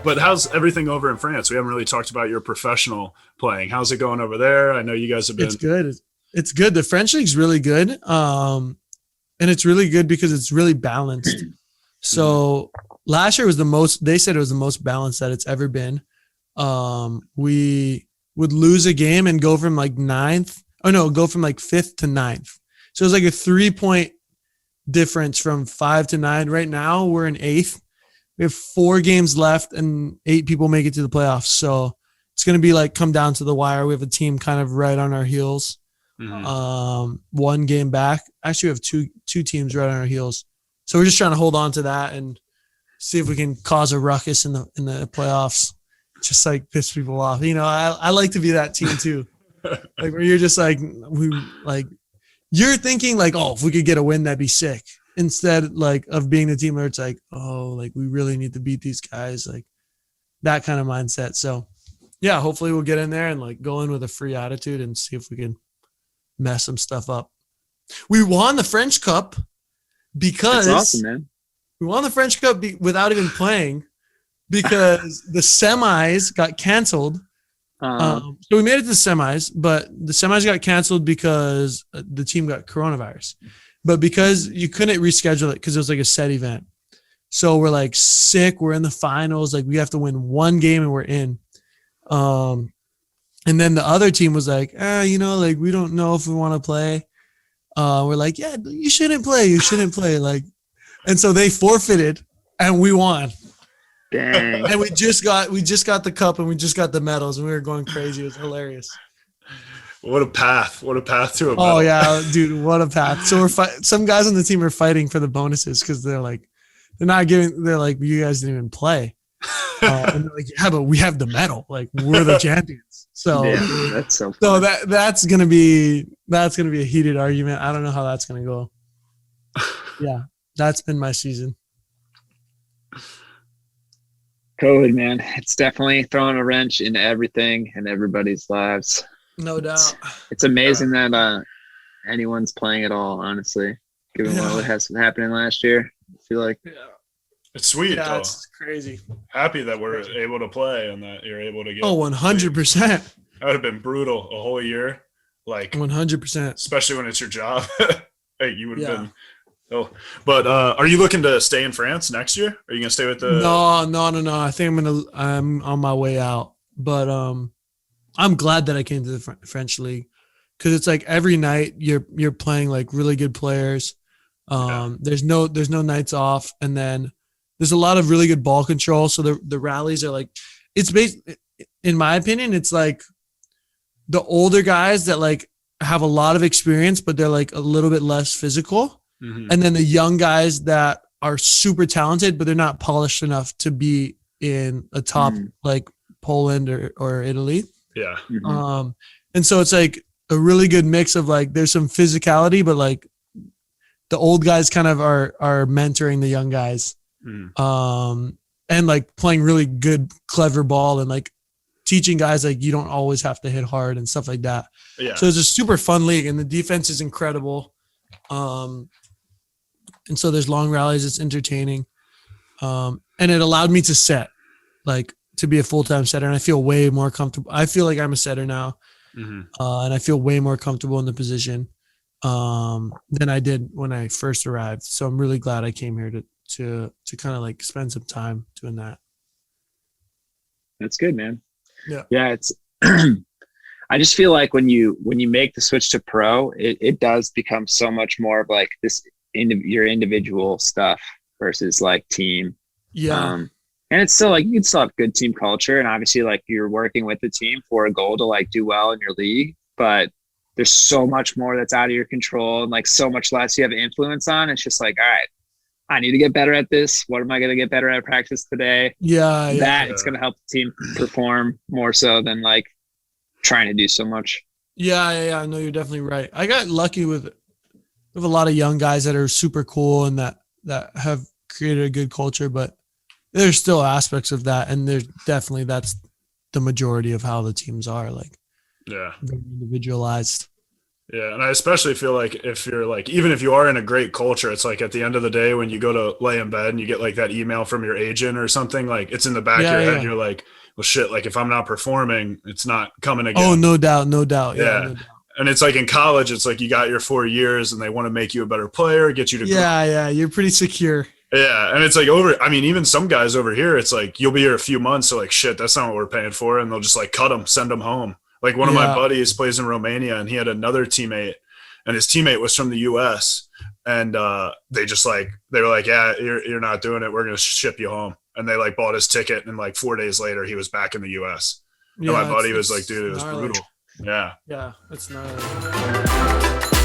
But how's everything over in France? We haven't really talked about your professional playing. How's it going over there? I know you guys have been. It's good. It's good. The French league's really good. And it's really good because it's really balanced. So last year was they said it was the most balanced that it's ever been. We would lose a game and go from like go from like 5th to 9th. So it was like a 3-point difference from 5 to 9. Right now we're in 8th. We have 4 games left and 8 people make it to the playoffs. So it's going to be like come down to the wire. We have a team kind of right on our heels. Mm-hmm. 1 game back. Actually, we have two teams right on our heels. So we're just trying to hold on to that and see if we can cause a ruckus in the playoffs. Just like piss people off. You know, I like to be that team too. Like where you're just like you're thinking like, oh, if we could get a win, that'd be sick. Instead, like of being the team where it's like, oh, like we really need to beat these guys, like that kind of mindset. So, yeah, hopefully we'll get in there and like go in with a free attitude and see if we can mess some stuff up. We won the French Cup because that's awesome, man. We won the French Cup without even playing because the semis got canceled. So we made it to the semis, but the semis got canceled because the team got coronavirus. But because you couldn't reschedule it because it was like a set event. So we're like sick. We're in the finals. Like we have to win 1 game and we're in. And then the other team was like, like we don't know if we want to play. We're like, yeah, you shouldn't play. You shouldn't play. Like, and so they forfeited and we won. Dang. And we just got the cup and we just got the medals and we were going crazy. It was hilarious. What a path to a medal. Oh yeah, dude, what a path. So some guys on the team are fighting for the bonuses because they're like, you guys didn't even play. And they're like, yeah, but we have the medal. Like we're the champions. So yeah, that's so fun. So that's gonna be a heated argument. I don't know how that's gonna go. Yeah, that's been my season. COVID, man, it's definitely throwing a wrench into everything and everybody's lives. No doubt. It's amazing that anyone's playing at all, honestly, given what has been happening last year. I feel like it's sweet. Yeah, though. It's crazy. Happy that we're able to play and that you're able to get. Oh, 100%. That would have been brutal a whole year. Like 100%. Especially when it's your job. Hey, you would have been. Oh, but are you looking to stay in France next year? Are you gonna stay with the? No. I think I'm on my way out, but I'm glad that I came to the French league because it's like every night you're playing like really good players. There's no nights off, and then there's a lot of really good ball control. So the rallies are like it's based. In my opinion, it's like the older guys that like have a lot of experience, but they're like a little bit less physical. Mm-hmm. And then the young guys that are super talented, but they're not polished enough to be in a top like Poland or Italy. Yeah. Mm-hmm. And so it's like a really good mix of like there's some physicality, but like the old guys kind of are mentoring the young guys. Mm. And like playing really good, clever ball and like teaching guys like you don't always have to hit hard and stuff like that. Yeah. So it's a super fun league and the defense is incredible. And so there's long rallies. It's entertaining. And it allowed me to set, like to be a full-time setter. And I feel way more comfortable. I feel like I'm a setter now. Mm-hmm. And I feel way more comfortable in the position than I did when I first arrived. So I'm really glad I came here to kind of like spend some time doing that. That's good, man. Yeah. Yeah. It's, I just feel like when you make the switch to pro, it does become so much more of like this your individual stuff versus like team. Yeah. And it's still like, you can still have good team culture. And obviously like you're working with the team for a goal to like do well in your league, but there's so much more that's out of your control and like so much less you have influence on. It's just like, all right, I need to get better at this. What am I going to get better at practice today? Yeah. It's going to help the team perform more so than like trying to do so much. Yeah. No, you're definitely right. I got lucky with a lot of young guys that are super cool and that have created a good culture, but there's still aspects of that. And there's definitely, that's the majority of how the teams are like, very individualized. Yeah, and I especially feel like if you're like, even if you are in a great culture, it's like at the end of the day when you go to lay in bed and you get like that email from your agent or something, like it's in the back of Yeah, your head. yeah. And you're like, well, shit, like if I'm not performing, it's not coming Oh, again. no doubt, no doubt. Yeah, Yeah. no doubt. And it's like in college, it's like you got your 4 years and they want to make you a better player, get you to grow. Yeah, yeah. You're pretty secure. Yeah. And it's like I mean, even some guys over here, it's like you'll be here a few months. So like, shit, that's not what we're paying for. And they'll just like cut them, send them home. Like one of my Yeah, buddies plays in Romania and he had another teammate and his teammate was from the US. And they were like, yeah, you're not doing it. We're going to ship you home. And they like bought his ticket. And like 4 days later, he was back in the US. And my yeah. buddy was like, dude, it was gnarly. brutal. Yeah. Yeah, it's gnarly.